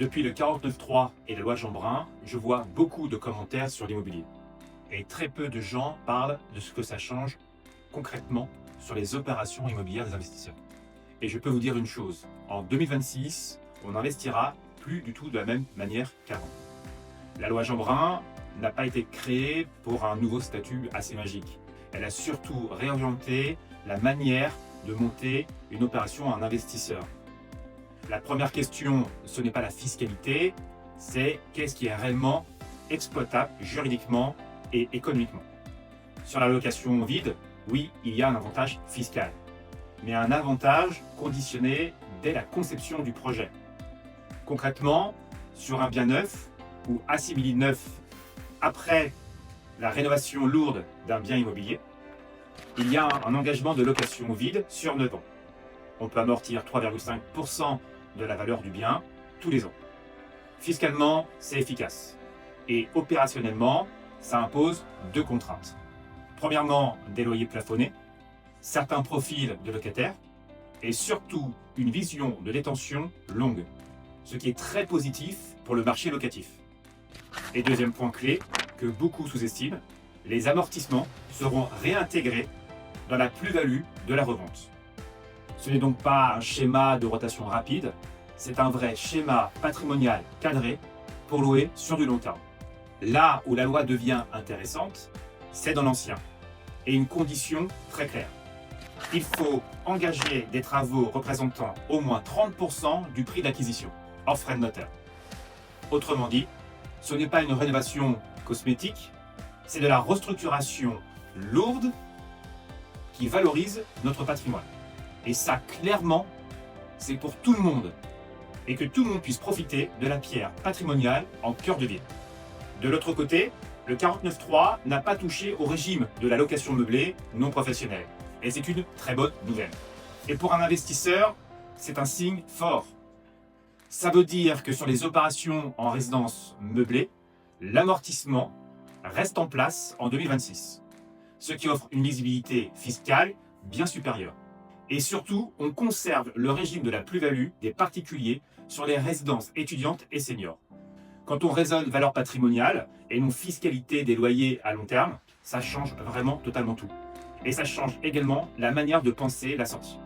Depuis le 49.3 et la loi Jeanbrun, je vois beaucoup de commentaires sur l'immobilier. Et très peu de gens parlent de ce que ça change concrètement sur les opérations immobilières des investisseurs. Et je peux vous dire une chose, en 2026, on n'investira plus du tout de la même manière qu'avant. La loi Jeanbrun n'a pas été créée pour un nouveau statut assez magique. Elle a surtout réorienté la manière de monter une opération à un investisseur. La première question, ce n'est pas la fiscalité, c'est qu'est-ce qui est réellement exploitable juridiquement et économiquement. Sur la location vide, oui, il y a un avantage fiscal, mais un avantage conditionné dès la conception du projet. Concrètement, sur un bien neuf ou assimilé neuf après la rénovation lourde d'un bien immobilier, il y a un engagement de location vide sur 9 ans. On peut amortir 3,5% de la valeur du bien tous les ans. Fiscalement, c'est efficace. Et opérationnellement, ça impose deux contraintes. Premièrement, des loyers plafonnés, certains profils de locataires, et surtout une vision de détention longue, ce qui est très positif pour le marché locatif. Et deuxième point clé, que beaucoup sous-estiment, les amortissements seront réintégrés dans la plus-value de la revente. Ce n'est donc pas un schéma de rotation rapide, c'est un vrai schéma patrimonial cadré pour louer sur du long terme. Là où la loi devient intéressante, c'est dans l'ancien. Et une condition très claire. Il faut engager des travaux représentant au moins 30% du prix d'acquisition, hors frais de notaire. Autrement dit, ce n'est pas une rénovation cosmétique, c'est de la restructuration lourde qui valorise notre patrimoine. Et ça, clairement, c'est pour tout le monde. Et que tout le monde puisse profiter de la pierre patrimoniale en cœur de ville. De l'autre côté, le 49.3 n'a pas touché au régime de la location meublée non professionnelle. Et c'est une très bonne nouvelle. Et pour un investisseur, c'est un signe fort. Ça veut dire que sur les opérations en résidence meublée, l'amortissement reste en place en 2026. Ce qui offre une lisibilité fiscale bien supérieure. Et surtout, on conserve le régime de la plus-value des particuliers sur les résidences étudiantes et seniors. Quand on raisonne valeur patrimoniale et non fiscalité des loyers à long terme, ça change vraiment totalement tout. Et ça change également la manière de penser la sortie.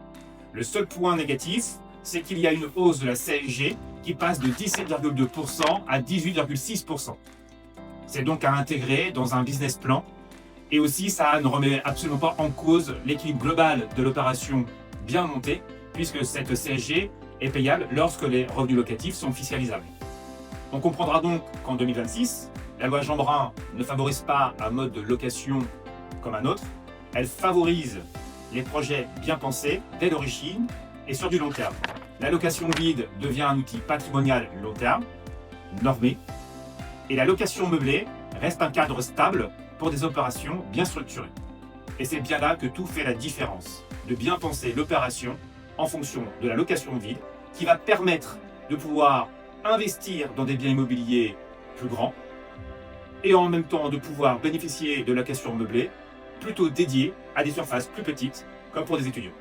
Le seul point négatif, c'est qu'il y a une hausse de la CSG qui passe de 17,2% à 18,6%. C'est donc à intégrer dans un business plan. Et aussi, ça ne remet absolument pas en cause l'équilibre global de l'opération bien montée, puisque cette CSG est payable lorsque les revenus locatifs sont fiscalisables. On comprendra donc qu'en 2026, la loi Jeanbrun ne favorise pas un mode de location comme un autre, elle favorise les projets bien pensés dès l'origine et sur du long terme. La location vide devient un outil patrimonial long terme, normé, et la location meublée reste un cadre stable pour des opérations bien structurées. Et c'est bien là que tout fait la différence, de bien penser l'opération en fonction de la location vide, qui va permettre de pouvoir investir dans des biens immobiliers plus grands, et en même temps de pouvoir bénéficier de location meublée plutôt dédiée à des surfaces plus petites, comme pour des étudiants.